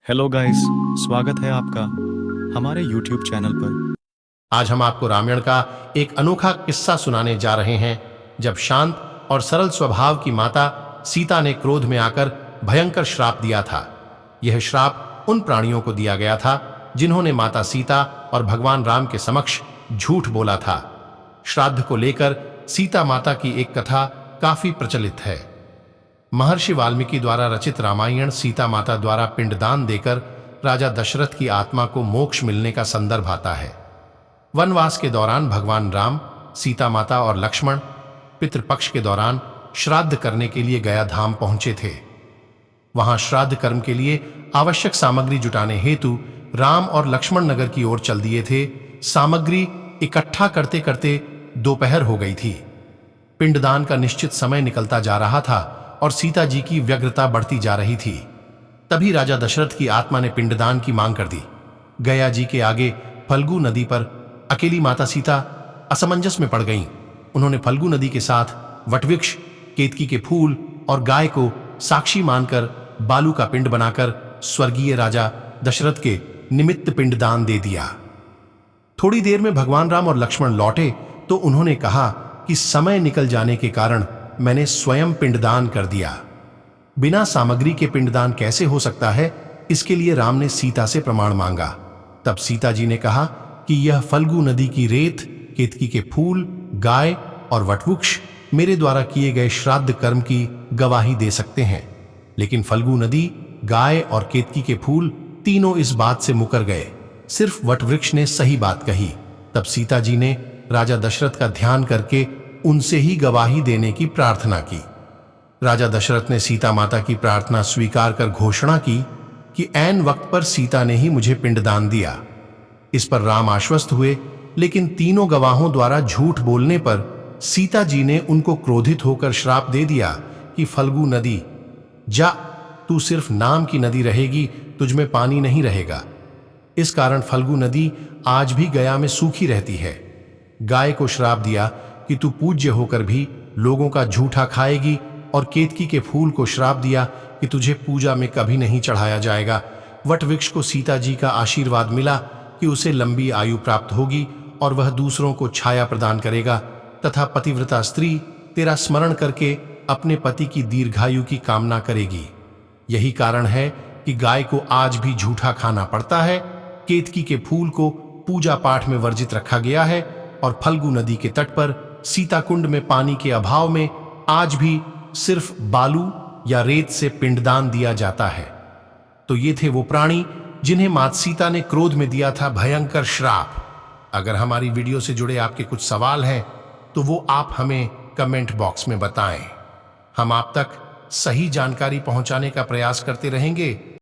Hello guys, स्वागत है आपका हमारे YouTube चैनल पर। आज हम आपको रामायण का एक अनोखा किस्सा सुनाने जा रहे हैं, जब शांत और सरल स्वभाव की माता सीता ने क्रोध में आकर भयंकर श्राप दिया था। यह श्राप उन प्राणियों को दिया गया था जिन्होंने माता सीता और भगवान राम के समक्ष झूठ बोला था। श्राद्ध को लेकर सीता माता की एक कथा काफी प्रचलित है। महर्षि वाल्मीकि द्वारा रचित रामायण सीता माता द्वारा पिंडदान देकर राजा दशरथ की आत्मा को मोक्ष मिलने का संदर्भ आता है। वनवास के दौरान भगवान राम, सीता माता और लक्ष्मण पितृपक्ष के दौरान श्राद्ध करने के लिए गया धाम पहुंचे थे। वहां श्राद्ध कर्म के लिए आवश्यक सामग्री जुटाने हेतु राम और लक्ष्मण नगर की ओर चल दिए थे। सामग्री इकट्ठा करते करते दोपहर हो गई थी। पिंडदान का निश्चित समय निकलता जा रहा था और सीता जी की व्यग्रता बढ़ती जा रही थी। तभी राजा दशरथ की आत्मा ने पिंडदान की मांग कर दी। गया जी के आगे फल्गु नदी पर अकेली माता सीता असमंजस में पड़ गईं। उन्होंने फल्गु नदी के साथ वटवृक्ष, केतकी के फूल और गाय को साक्षी मानकर बालू का पिंड बनाकर स्वर्गीय राजा दशरथ के निमित्त पिंडदान दे दिया। थोड़ी देर में भगवान राम और लक्ष्मण लौटे तो उन्होंने कहा कि समय निकल जाने के कारण मैंने स्वयं पिंडदान कर दिया। बिना सामग्री के पिंडदान कैसे हो सकता है, इसके लिए राम ने सीता से प्रमाण मांगा। तब सीता जी ने कहा कि यह फल्गु नदी की रेत, केतकी के फूल, गाय और वटवृक्ष मेरे द्वारा किए गए श्राद्ध कर्म की गवाही दे सकते हैं। लेकिन फल्गु नदी, गाय और केतकी के फूल तीनों इस बात से मुकर गए। सिर्फ वटवृक्ष ने सही बात कही। तब सीता जी ने राजा दशरथ का ध्यान करके उनसे ही गवाही देने की प्रार्थना की। राजा दशरथ ने सीता माता की प्रार्थना स्वीकार कर घोषणा की कि ऐन वक्त पर सीता ने ही मुझे पिंडदान दिया। इस पर राम आश्वस्त हुए, लेकिन तीनों गवाहों द्वारा झूठ बोलने पर सीता जी ने उनको क्रोधित होकर श्राप दे दिया कि फल्गु नदी, जा, तू सिर्फ नाम की नदी रहेगी, तुझमें पानी नहीं रहेगा। इस कारण फल्गु नदी आज भी गया में सूखी रहती है। गाय को श्राप दिया कि तू पूज्य होकर भी लोगों का झूठा खाएगी, और केतकी के फूल को श्राप दिया कि तुझे पूजा में कभी नहीं चढ़ाया जाएगा। वटवृक्ष को सीता जी का आशीर्वाद मिला कि उसे लंबी आयु प्राप्त होगी और वह दूसरों को छाया प्रदान करेगा, तथा पतिव्रता स्त्री तेरा स्मरण करके अपने पति की दीर्घायु की कामना करेगी। यही कारण है कि गाय को आज भी झूठा खाना पड़ता है, केतकी के फूल को पूजा पाठ में वर्जित रखा गया है, और फल्गु नदी के तट पर सीता कुंड में पानी के अभाव में आज भी सिर्फ बालू या रेत से पिंडदान दिया जाता है। तो ये थे वो प्राणी जिन्हें माता सीता ने क्रोध में दिया था भयंकर श्राप। अगर हमारी वीडियो से जुड़े आपके कुछ सवाल हैं तो वो आप हमें कमेंट बॉक्स में बताएं। हम आप तक सही जानकारी पहुंचाने का प्रयास करते रहेंगे।